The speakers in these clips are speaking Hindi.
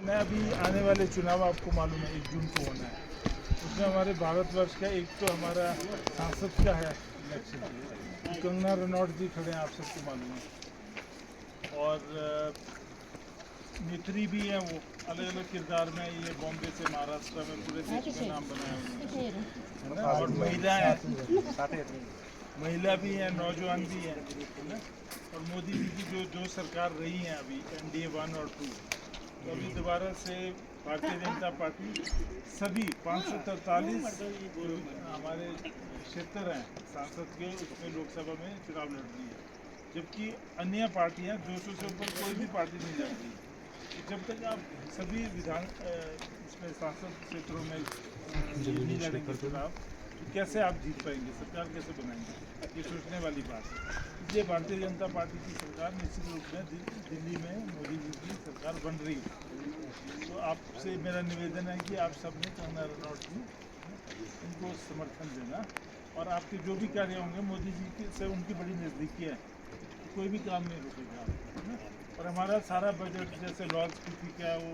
मैं अभी आने वाले चुनाव आपको मालूम है 1 जून को होना है। उसमें हमारे भारतवर्ष का एक तो हमारा सांसद का है इलेक्शन, कंगना रनौत जी खड़े हैं, आप सबको मालूम है। और नेत्री भी हैं, वो अलग अलग किरदार में, ये बॉम्बे से महाराष्ट्र में पूरे देश में नाम बनाया उन्होंने, है ना। और महिला भी हैं, नौजवान भी हैं, है ना। और मोदी जी की जो सरकार रही है अभी NDA 1 और 2, तो अभी दोबारा से भारतीय जनता पार्टी सभी 543 हमारे क्षेत्र हैं सांसद के, उसमें लोकसभा में चुनाव लड़ रही है, जबकि अन्य पार्टियां 200 से ऊपर कोई भी पार्टी नहीं लड़ रही। तो जब तक आप सभी इसमें सांसद क्षेत्रों में नहीं लड़ेंगे चुनाव, तो कैसे आप जीत पाएंगे, सरकार कैसे बनाएंगे, ये सोचने वाली बात है। इसलिए भारतीय जनता पार्टी की सरकार निश्चित रूप में दिल्ली में मोदी जी की सरकार बन रही है। तो आपसे मेरा निवेदन है कि आप सब ने कंगना रनौत जी उनको समर्थन देना, और आपके जो भी कार्य होंगे मोदी जी से उनकी बड़ी नज़दीकी है, कोई भी काम नहीं रुकेगा आपको, है ना। और हमारा सारा बजट जैसे लाहौल स्पीति का, वो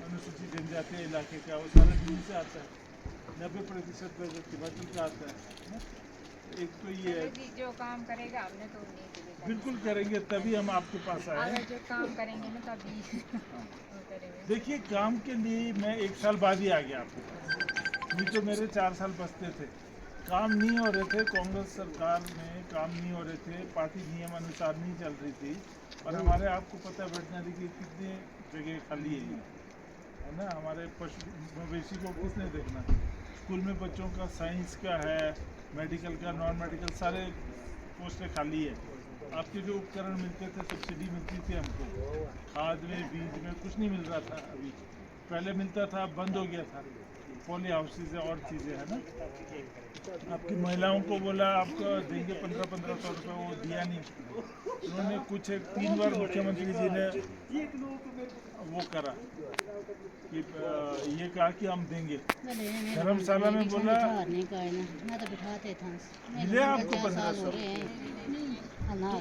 अनुसूचित जनजातीय इलाके का, वो सारा दिल्ली से आता है। 90% बजट हिमाचल का आता है ना। एक तो ये है, जो काम करेगा हमने तो नहीं बिल्कुल करेंगे, तभी हम आपके पास आए। जो काम करेंगे ना तभी देखिए, काम के लिए मैं 1 साल बाद ही आ गया आपके पास, नहीं तो मेरे 4 साल बचते थे। काम नहीं हो रहे थे, कांग्रेस सरकार में काम नहीं हो रहे थे, पार्टी नियम अनुसार नहीं चल रही थी। और हमारे, आपको पता है वेटनरी की कितनी जगह खाली है ना। हमारे पशु मवेशी को किसने देखना, स्कूल में बच्चों का साइंस का है, मेडिकल का, नॉन मेडिकल, सारे पोस्टें खाली है। आपके जो उपकरण मिलते थे, सब्सिडी मिलती थी हमको, खाद में, बीज में कुछ नहीं मिल रहा था अभी, पहले मिलता था, बंद हो गया था। पॉली हाउसेज और चीज़ें, है ना। आपकी महिलाओं को बोला आपको देंगे 1500 रुपये, वो दिया नहीं उन्होंने। कुछ 3 बार मुख्यमंत्री जी ने वो करा कि ये कहा कि हम देंगे, धर्मशाला में बोला मिले आपको 1500। तो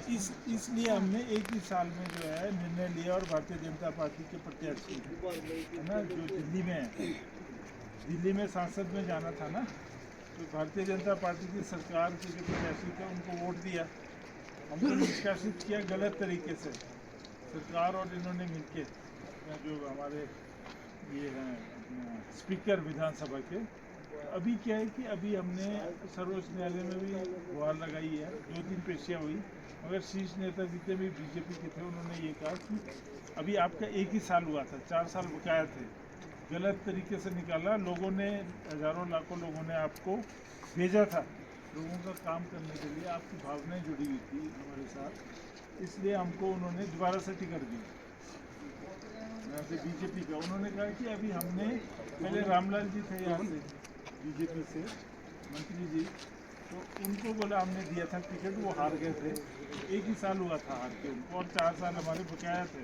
इसलिए हमने एक ही साल में जो है निर्णय लिया, और भारतीय जनता पार्टी के प्रत्याशी है ना जो दिल्ली में है, दिल्ली में सांसद में जाना था ना, तो भारतीय जनता पार्टी की सरकार के जो प्रत्याशी थे उनको वोट दिया, हमको निष्कासित किया गलत तरीके से सरकार और इन्होंने मिलके, जो हमारे ये हैं स्पीकर विधानसभा के। अभी क्या है कि अभी हमने सर्वोच्च न्यायालय में भी गुहार लगाई है, 2-3 पेशियाँ हुई, मगर शीर्ष नेता जितने भी बीजेपी के थे उन्होंने ये कहा कि अभी आपका 1 ही साल हुआ था, 4 साल बकाया थे, गलत तरीके से निकाला लोगों ने, हज़ारों लाखों लोगों ने आपको भेजा था लोगों का काम करने के लिए, आपकी भावनाएं जुड़ी हुई थी हमारे साथ, इसलिए हमको उन्होंने दोबारा से टिकट दी यहाँ से बीजेपी का। उन्होंने कहा कि अभी हमने, पहले रामलाल जी थे यहाँ से बीजेपी से मंत्री जी, तो उनको बोला हमने दिया था टिकट, वो हार गए थे, 1 ही साल हुआ था हार के उनको, और 4 साल हमारे बकाया थे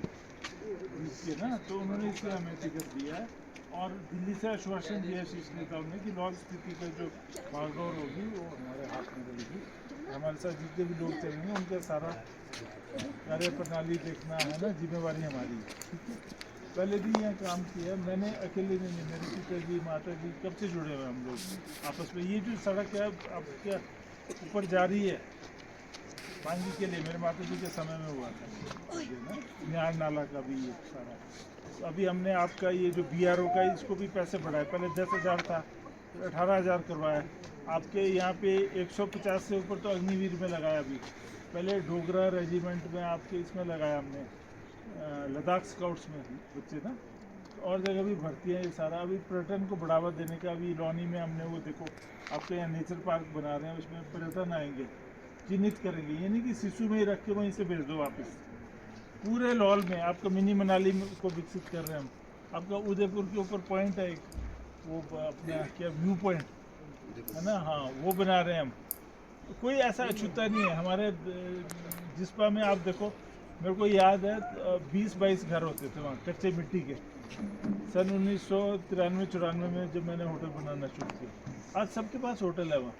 इसके ना, तो उन्होंने इसलिए हमें टिकट दिया है। और दिल्ली से आश्वासन दिया शीर्ष नेताओं ने कि लाहौल स्पीति का जो भागदौड़ होगी वो हमारे हाथ में रहेगी, हमारे साथ जितने भी लोग चलेंगे उनका सारा कार्य प्रणाली देखना है ना, जिम्मेवारी हमारी है, ठीक है। पहले भी यहाँ काम किया, मैंने अकेले नहीं, मेरे पिताजी माता जी कब से जुड़े हुए हम लोग आपस में। ये जो सड़क है अब क्या ऊपर जा रही है पानी के लिए, मेरे माता जी के समय में हुआ था ना, न्यार नाला का भी ये सारा। अभी हमने आपका ये जो BRO का, इसको भी पैसे बढ़ाए, पहले 10,000 था, 18,000 करवाया। आपके यहाँ पे 150 से ऊपर तो अग्निवीर में लगाया अभी, पहले डोगरा रेजिमेंट में आपके इसमें लगाया हमने, लद्दाख स्काउट्स में बच्चे ना, और जगह भी भर्ती है ये सारा। अभी पर्यटन को बढ़ावा देने का, अभी लौनी में हमने वो देखो आपके यहाँ नेचर पार्क बना रहे हैं, उसमें पर्यटन आएंगे, चिन्हित करेंगे, ये नहीं कि शिशु में ही रख के वहीं से भेज दो वापस। पूरे लाहौल में आपका मिनी मनाली को विकसित कर रहे हैं हम। आपका उदयपुर के ऊपर पॉइंट है एक, वो अपना क्या व्यू पॉइंट है ना, हाँ वो बना रहे हैं हम। तो कोई ऐसा अछूता नहीं है हमारे जिस्पा में। आप देखो, मेरे को याद है 20-22 घर होते थे वहाँ कच्चे मिट्टी के, सन 1993-94 में जब मैंने होटल बनाना शुरू किया। आज सबके पास होटल है वहाँ,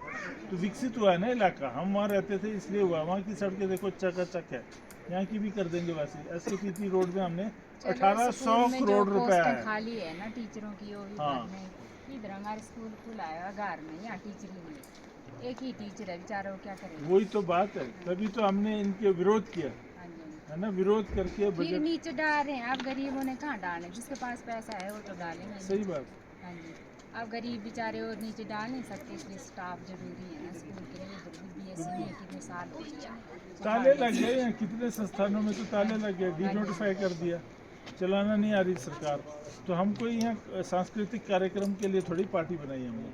तो विकसित हुआ है ना इलाका। हम वहाँ रहते थे इसलिए हुआ, वहाँ की सड़कें देखो चकाचक है, यहाँ की भी कर देंगे वैसे। SKPT रोड में हमने चलो, 1800 स्कूल में जो करोड़ रुपए पोस्टें आया। खाली है ना टीचरों की, वो भी हाँ। भरने। इधर हमारे स्कूल खुला है घर में, यहाँ टीचर ही नहीं, एक ही टीचर है बेचारा, वो क्या करेगा। वही तो बात है, तभी तो हमने इनके विरोध किया हाँ जी, है ना, विरोध करके फिर बजट। नीचे डाल रहे हैं। आप गरीबों ने कहाँ डालें, जिसके पास पैसा है वो तो डालेंगे। सही बात। हाँ जी, आप गरीब बेचारे और नीचे डाल नहीं सकते, इसलिए स्टाफ जरूरी है ना स्कूल के लिए। इधर भी BSc नहीं है, कितने साल हो गए। ताले लग गए हैं, कितने संस्थानों में तो ताले लग गए, डिनोटिफाई कर दिया, चलाना नहीं आ रही सरकार। तो हम कोई यहाँ सांस्कृतिक कार्यक्रम के लिए थोड़ी पार्टी बनाई हमने।